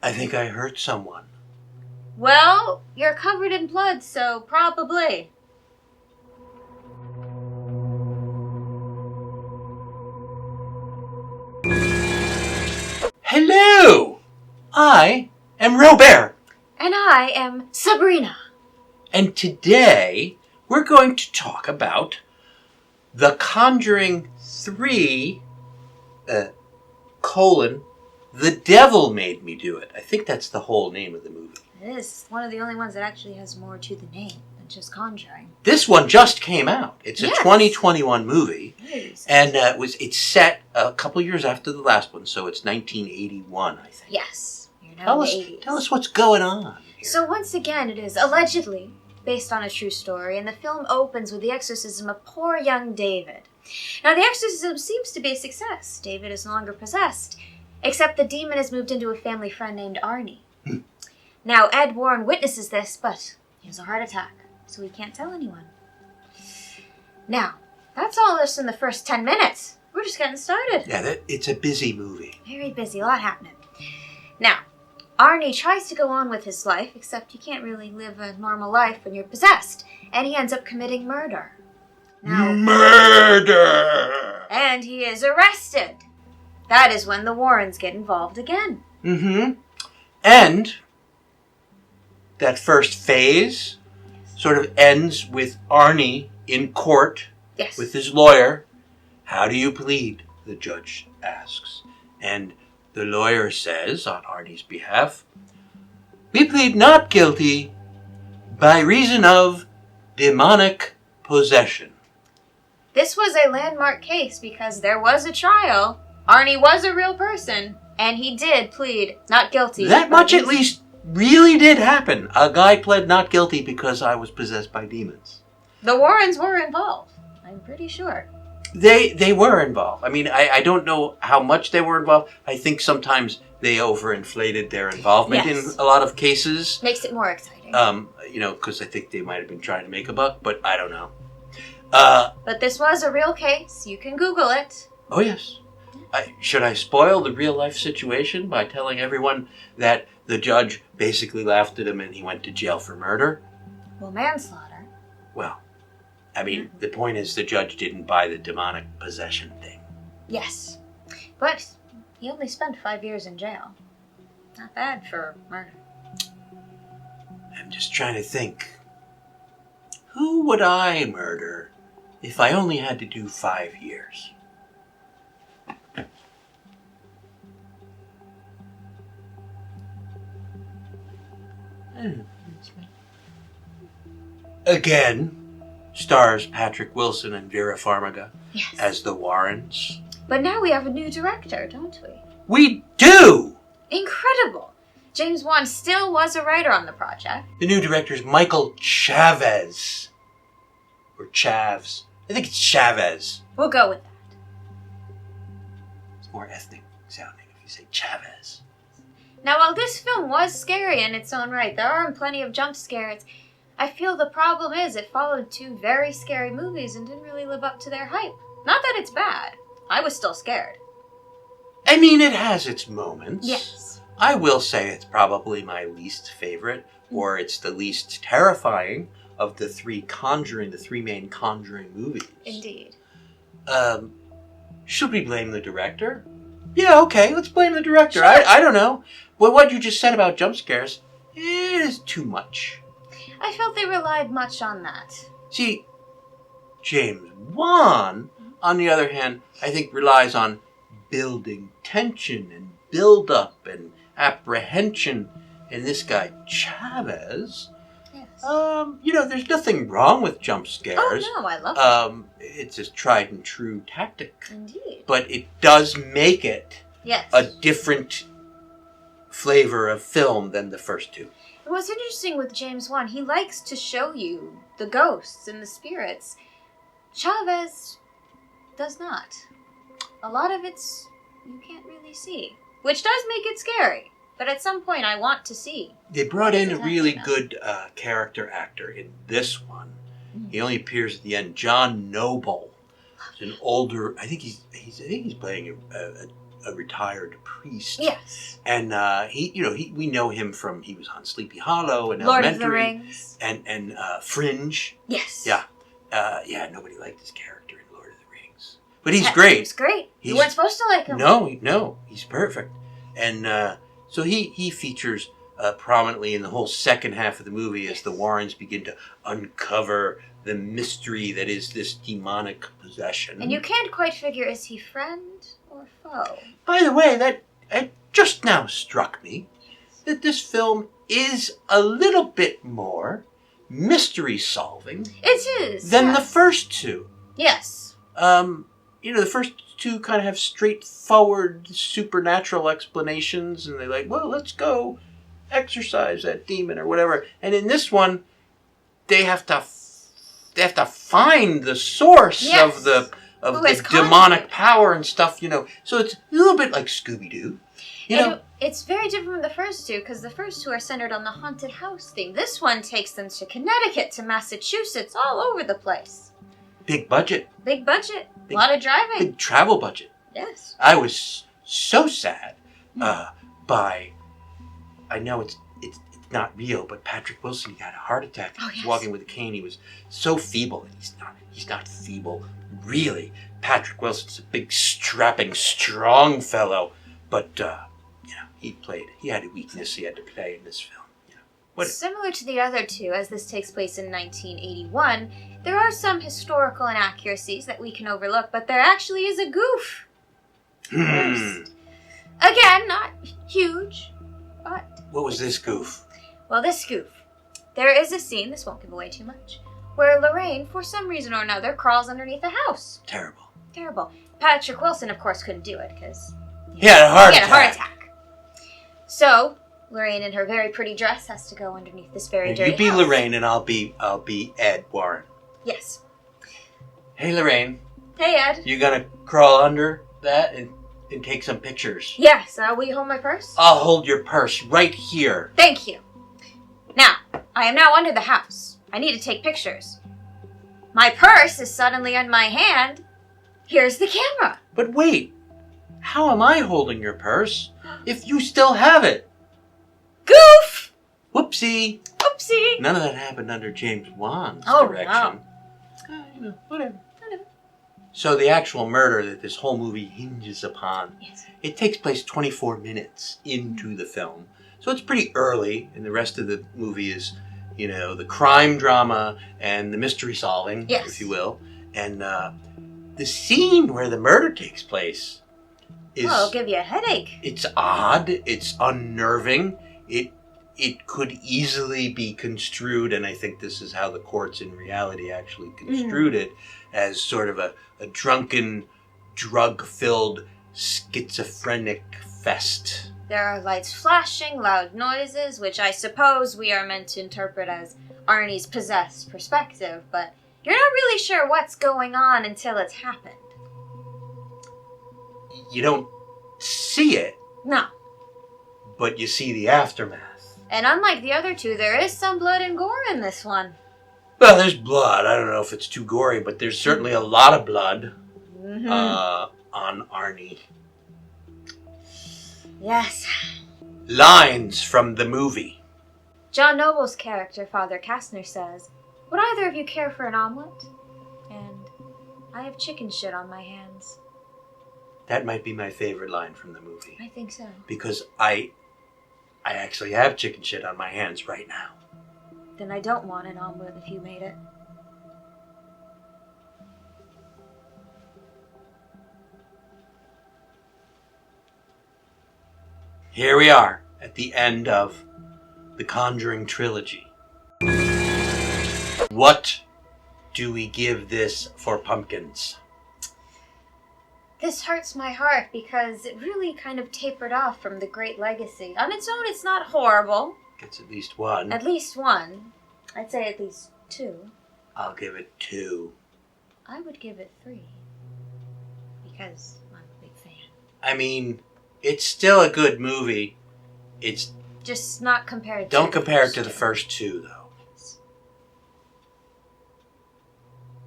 I think I hurt someone. Well, you're covered in blood, so probably. Hello! I am Robert. And I am Sabrina. And today we're going to talk about The Conjuring 3, The Devil Made Me Do It. I think that's the whole name of the movie. It is one of the only ones that actually has more to the name than just Conjuring. This one just came out. It's a Yes. 2021 movie. Nice. And it's set a couple years after the last one, so it's 1981, I think. Yes. You're now in the 80s. Tell us what's going on here. So once again, it is allegedly based on a true story, and the film opens with the exorcism of poor young David. Now, the exorcism seems to be a success. David is no longer possessed, except the demon has moved into a family friend named Arnie. Now, Ed Warren witnesses this, but he has a heart attack, so he can't tell anyone. Now, that's all this in the first 10 minutes. We're just getting started. Yeah, it's a busy movie. Very busy, a lot happening. Now, Arnie tries to go on with his life, except you can't really live a normal life when you're possessed, and he ends up committing murder. Now, Murder! and he is arrested. That is when the Warrens get involved again. Mm-hmm. And that first phase sort of ends with Arnie in court Yes. with his lawyer. How do you plead? The judge asks. And the lawyer says, on Arnie's behalf, we plead not guilty by reason of demonic possession. This was a landmark case because there was a trial. Arnie was a real person, and he did plead not guilty. That much at least really did happen. A guy pled not guilty because I was possessed by demons. The Warrens were involved, I'm pretty sure. They were involved. I mean, I don't know how much they were involved. I think sometimes they overinflated their involvement in a lot of cases. Makes it more exciting. Because I think they might have been trying to make a buck, but I don't know. But this was a real case. You can Google it. Oh, yes. Should I spoil the real-life situation by telling everyone that the judge basically laughed at him and he went to jail for murder? Well, manslaughter. Well, I mean, the point is the judge didn't buy the demonic possession thing. Yes. But he only spent 5 years in jail. Not bad for murder. I'm just trying to think. Who would I murder if I only had to do 5 years? Again, stars Patrick Wilson and Vera Farmiga as the Warrens. But now we have a new director, don't we? We do! Incredible! James Wan still was a writer on the project. The new director is Micheal Chaves. Or Chaves. I think it's Chaves. We'll go with that. It's more ethnic sounding if you say Chaves. Now, while this film was scary in its own right, there are plenty of jump scares. I feel the problem is it followed two very scary movies and didn't really live up to their hype. Not that it's bad. I was still scared. I mean, it has its moments. Yes. I will say it's probably my least favorite, or it's the least terrifying of the three main Conjuring movies. Indeed. Should we blame the director? Yeah, okay, let's blame the director. Sure. I don't know. Well, what you just said about jump scares, it is too much. I felt they relied much on that. See, James Wan, on the other hand, I think relies on building tension and build-up and apprehension. And this guy, Chaves, there's nothing wrong with jump scares. Oh, no, I love it. It's a tried and true tactic. Indeed. But it does make it yes. a different flavor of film than the first two. And what's interesting with James Wan, he likes to show you the ghosts and the spirits. Chaves does not. A lot of it's you can't really see, which does make it scary. But at some point, I want to see. They brought in a really good character actor in this one. Mm-hmm. He only appears at the end. John Noble. He's an older. I think he's playing a retired priest. Yes. And we know him from, he was on Sleepy Hollow and Lord Elementary. of the Rings. And Fringe. Yes. Yeah. Nobody liked his character in Lord of the Rings. But he's great. He's great. You weren't supposed to like him. No, he's perfect. And so he features prominently in the whole second half of the movie as the Warrens begin to uncover the mystery that is this demonic possession. And you can't quite figure, is he friend or foe? By the way, that it just now struck me that this film is a little bit more mystery solving than the first two. Yes. The first two kind of have straightforward supernatural explanations, and they're like, well, let's go exorcise that demon or whatever. And in this one, they have to find the source of the demonic power and stuff, So it's a little bit like Scooby-Doo. It's very different from the first two, because the first two are centered on the haunted house theme. This one takes them to Connecticut, to Massachusetts, all over the place. Big budget. A lot of driving. Big travel budget. Yes. I was so sad by, I know it's not real, but Patrick Wilson got a heart attack. Oh, yes. Walking with a cane. He was so feeble, and he's not feeble, really. Patrick Wilson's a big, strapping, strong fellow, but he had a weakness he had to play in this film. Similar to the other two, as this takes place in 1981, there are some historical inaccuracies that we can overlook, but there actually is a goof. First. Again, not huge, but... What was this goof? Well, this goof. There is a scene, this won't give away too much, where Lorraine, for some reason or another, crawls underneath a house. Terrible. Patrick Wilson, of course, couldn't do it, because... He had a heart attack. So... Lorraine, in her very pretty dress, has to go underneath this very dirty house. You be Lorraine, and I'll be Ed Warren. Yes. Hey, Lorraine. Hey, Ed. You gonna crawl under that and take some pictures? Yes. Will you hold my purse? I'll hold your purse right here. Thank you. Now, I am now under the house. I need to take pictures. My purse is suddenly in my hand. Here's the camera. But wait. How am I holding your purse if you still have it? Goof! Whoopsie. Oopsie. None of that happened under James Wan's No. direction. Whatever. So the actual murder that this whole movie hinges upon, it takes place 24 minutes into the film. So it's pretty early, and the rest of the movie is, the crime drama and the mystery solving, if you will. And the scene where the murder takes place is... Well, it'll give you a headache. It's odd. It's unnerving. It could easily be construed, and I think this is how the courts in reality actually construed it, as sort of a drunken, drug-filled, schizophrenic fest. There are lights flashing, loud noises, which I suppose we are meant to interpret as Arnie's possessed perspective, but you're not really sure what's going on until it's happened. You don't see it. No. But you see the aftermath. And unlike the other two, there is some blood and gore in this one. Well, there's blood. I don't know if it's too gory, but there's certainly a lot of blood on Arnie. Yes. Lines from the movie. John Noble's character, Father Kastner, says, "Would either of you care for an omelet? And I have chicken shit on my hands." That might be my favorite line from the movie. I think so. Because I actually have chicken shit on my hands right now. Then I don't want an omelet if you made it. Here we are at the end of the Conjuring trilogy. What do we give this for pumpkins? This hurts my heart because it really kind of tapered off from the great legacy. On its own, it's not horrible. Gets at least one. At least one. I'd say at least two. I'll give it 2. I would give it 3. Because I'm a big fan. I mean, it's still a good movie. It's just not compared to Don't compare it to the first 2, though.